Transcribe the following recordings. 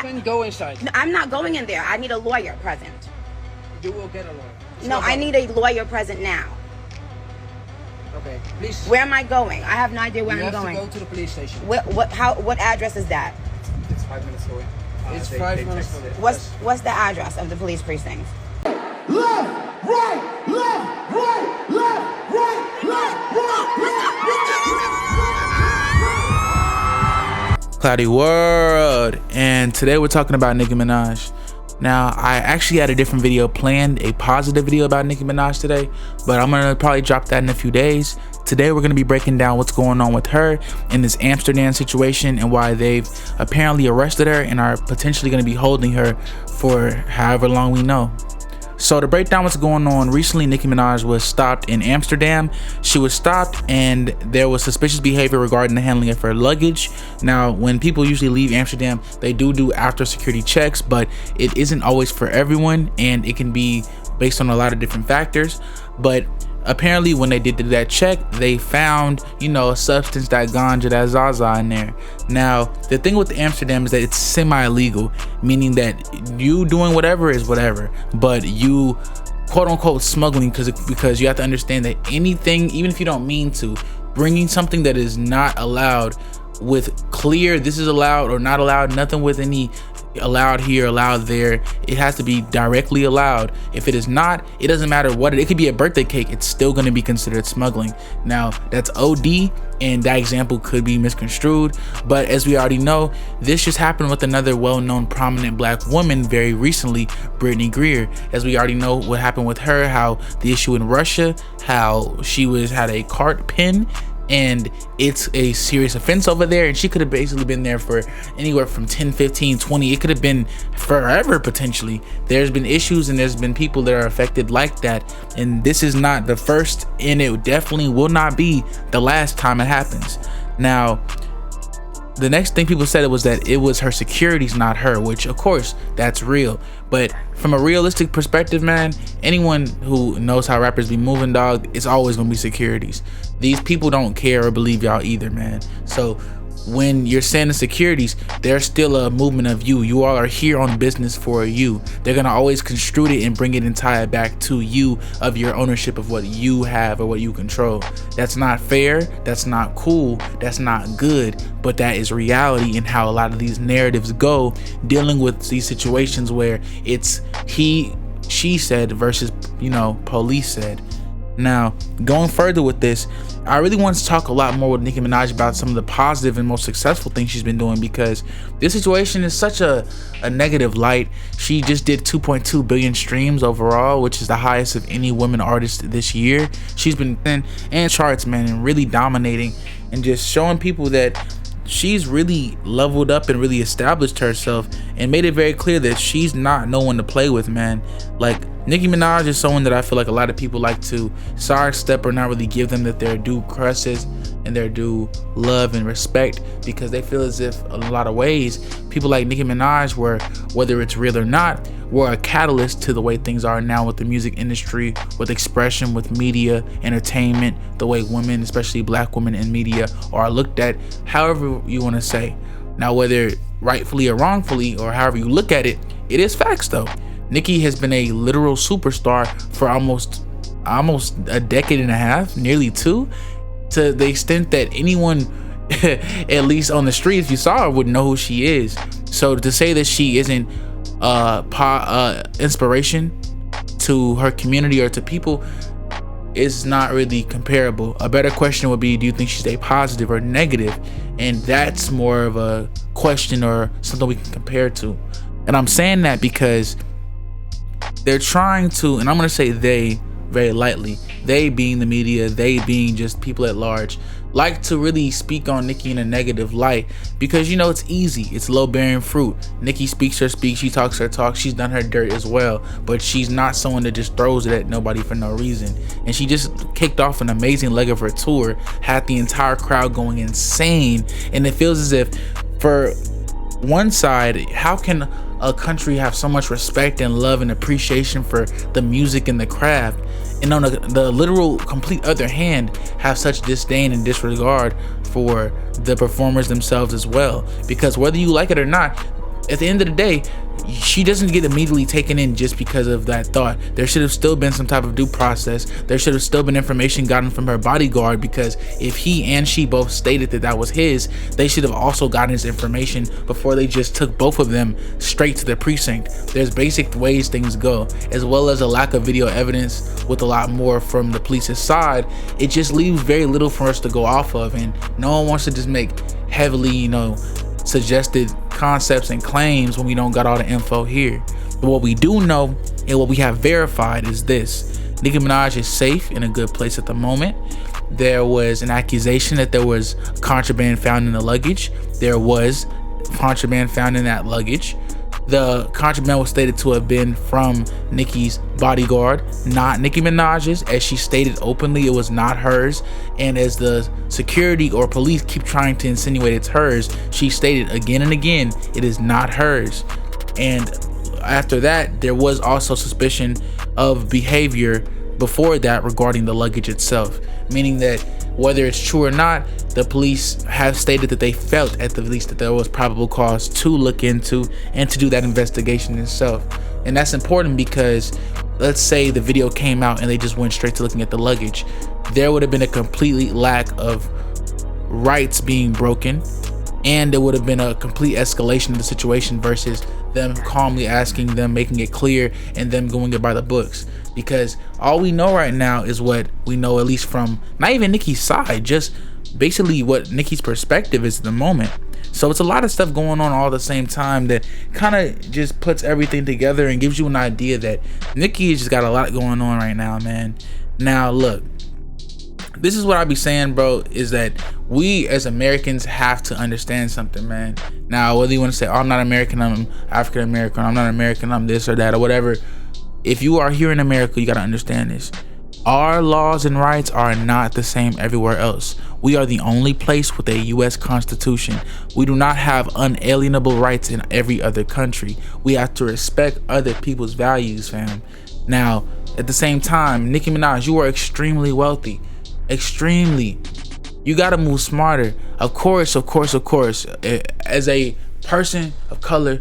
Then go inside. No, I'm not going in there. I need a lawyer present. You will get a lawyer. No, I need a lawyer present now. Okay, please. Where am I going? I have no idea where I'm going. You have to go to the police station. What address is that? It's 5 minutes away. It's 5 minutes away. What's the address of the police precinct? Left, right, left, right, left, right, left, right. ClowdyWorld, and today we're talking about Nicki Minaj. Now, I actually had a different video planned, a positive video about Nicki Minaj today, but I'm gonna probably drop that in a few days. Today we're gonna be breaking down what's going on with her in this Amsterdam situation and why they've apparently arrested her and are potentially gonna be holding her for however long we know. So to break down what's going on, recently Nicki Minaj was stopped in Amsterdam. She was stopped and there was suspicious behavior regarding the handling of her luggage. Now, when people usually leave Amsterdam, they do after security checks, but it isn't always for everyone and it can be based on a lot of different factors. But apparently when they did that check, they found, a substance, that ganja, that Zaza in there. Now, the thing with Amsterdam is that it's semi-illegal, meaning that you doing whatever is whatever, but you quote unquote smuggling, because you have to understand that anything, even if you don't mean to, bringing something that is not allowed with clear, this is allowed or not allowed, nothing with any allowed here, allowed there, it has to be directly allowed. If it is not, it doesn't matter what it could be a birthday cake, it's still going to be considered smuggling. Now that's OD, and that example could be misconstrued, but as we already know, this just happened with another well-known prominent black woman very recently, Brittany Greer. As we already know what happened with her, how the issue in Russia, how she had a cart pin, and it's a serious offense over there, and she could have basically been there for anywhere from 10, 15, 20, it could have been forever potentially. There's been issues and there's been people that are affected like that, and this is not the first, and it definitely will not be the last time it happens. Now, the next thing people said was that it was her securities, not her, which of course that's real, but from a realistic perspective, man, anyone who knows how rappers be moving, dog, it's always gonna be securities. These people don't care or believe y'all either, man. So when you're saying the securities, there's still a movement of you all are here on business for you. They're gonna always construe it and bring it and tie it back to you, of your ownership of what you have or what you control. That's not fair, that's not cool, that's not good, but that is reality in how a lot of these narratives go, dealing with these situations where it's she said versus police said. Now, going further with this, I really want to talk a lot more with Nicki Minaj about some of the positive and most successful things she's been doing, because this situation is such a negative light. She just did 2.2 billion streams overall, which is the highest of any woman artist this year. She's been in charts, man, and really dominating and just showing people that she's really leveled up and really established herself and made it very clear that she's not no one to play with, man. Like, Nicki Minaj is someone that I feel like a lot of people like to sidestep or not really give them their due credits and their due love and respect, because they feel as if in a lot of ways people like Nicki Minaj were, whether it's real or not, were a catalyst to the way things are now with the music industry, with expression, with media, entertainment, the way women, especially black women in media, are looked at, however you want to say. Now, whether rightfully or wrongfully, or however you look at it, it is facts though. Nicki has been a literal superstar for almost a decade and a half, nearly two, to the extent that anyone at least on the street, if you saw her, would know who she is. So to say that she isn't inspiration to her community or to people is not really comparable. A better question would be, do you think she's a positive or negative? And that's more of a question or something we can compare to. And I'm saying that because they're trying to, and I'm going to say they very lightly, they being the media, they being just people at large, like to really speak on Nicki in a negative light, because it's easy, it's low bearing fruit. Nicki speaks her speak, she talks her talk, she's done her dirt as well, but she's not someone that just throws it at nobody for no reason. And she just kicked off an amazing leg of her tour, had the entire crowd going insane, and it feels as if, for one side, how can a country have so much respect and love and appreciation for the music and the craft, and on the literal complete other hand have such disdain and disregard for the performers themselves as well? Because whether you like it or not, at the end of the day, she doesn't get immediately taken in just because of that thought. There should have still been some type of due process. There should have still been information gotten from her bodyguard, because if he and she both stated that that was his, they should have also gotten his information before they just took both of them straight to the precinct. There's basic ways things go, as well as a lack of video evidence with a lot more from the police's side. It just leaves very little for us to go off of, and no one wants to just make heavily, suggested concepts and claims when we don't got all the info here. But what we do know and what we have verified is this: Nicki Minaj is safe in a good place at the moment. There was an accusation that there was contraband found in the luggage. There was contraband found in that luggage. The contraband was stated to have been from Nicki's bodyguard, not Nicki Minaj's. As she stated openly, it was not hers. And as the security or police keep trying to insinuate it's hers, she stated again and again, it is not hers. And after that, there was also suspicion of behavior before that regarding the luggage itself, meaning that whether it's true or not, the police have stated that they felt at the least that there was probable cause to look into and to do that investigation itself. And that's important because let's say the video came out and they just went straight to looking at the luggage, there would have been a complete lack of rights being broken, and there would have been a complete escalation of the situation versus them calmly asking them, making it clear, and them going it by the books. Because all we know right now is what we know, at least from not even Nicki's side, just basically what Nicki's perspective is at the moment. So it's a lot of stuff going on all at the same time that kind of just puts everything together and gives you an idea that Nicki just got a lot going on right now, man. Now look, this is what I be saying, bro, is that we as Americans have to understand something, man. Now, whether you want to say, oh, I'm not American, I'm African American, I'm not American, I'm this or that or whatever, if you are here in America, you got to understand this. Our laws and rights are not the same everywhere else. We are the only place with a U.S. Constitution. We do not have unalienable rights in every other country. We have to respect other people's values, fam. Now, at the same time, Nicki Minaj, you are extremely wealthy. Extremely. You got to move smarter. Of course. As a person of color,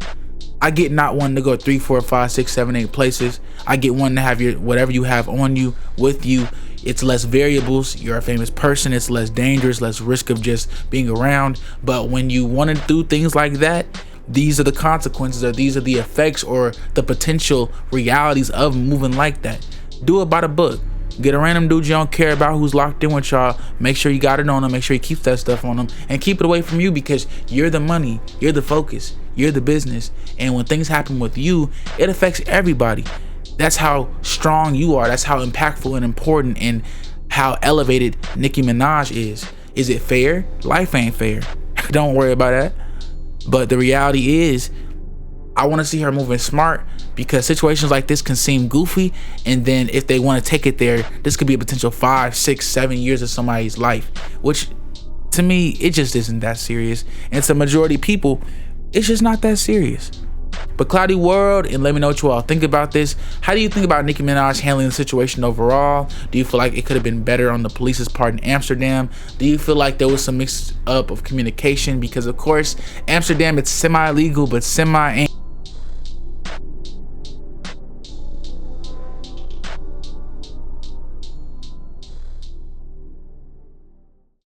I get not wanting to go 3, 4, 5, 6, 7, 8 places. I get wanting to have your whatever you have on you, with you. It's less variables. You're a famous person. It's less dangerous, less risk of just being around. But when you want to do things like that, these are the consequences, or these are the effects, or the potential realities of moving like that. Do it by the book. Get a random dude you don't care about who's locked in with y'all. Make sure you got it on them. Make sure you keep that stuff on them and keep it away from you, because you're the money, you're the focus, you're the business. And when things happen with you, it affects everybody. That's how strong you are. That's how impactful and important and how elevated Nicki Minaj is. Is it fair? Life ain't fair. Don't worry about that. But the reality is, I want to see her moving smart, because situations like this can seem goofy, and then if they want to take it there, this could be a potential 5, 6, 7 years of somebody's life, which to me, it just isn't that serious. And to majority of people, it's just not that serious. But ClowdyWorld, and let me know what you all think about this. How do you think about Nicki Minaj handling the situation overall? Do you feel like it could have been better on the police's part in Amsterdam? Do you feel like there was some mix up of communication? Because of course, Amsterdam, it's semi-legal, but semi ain't.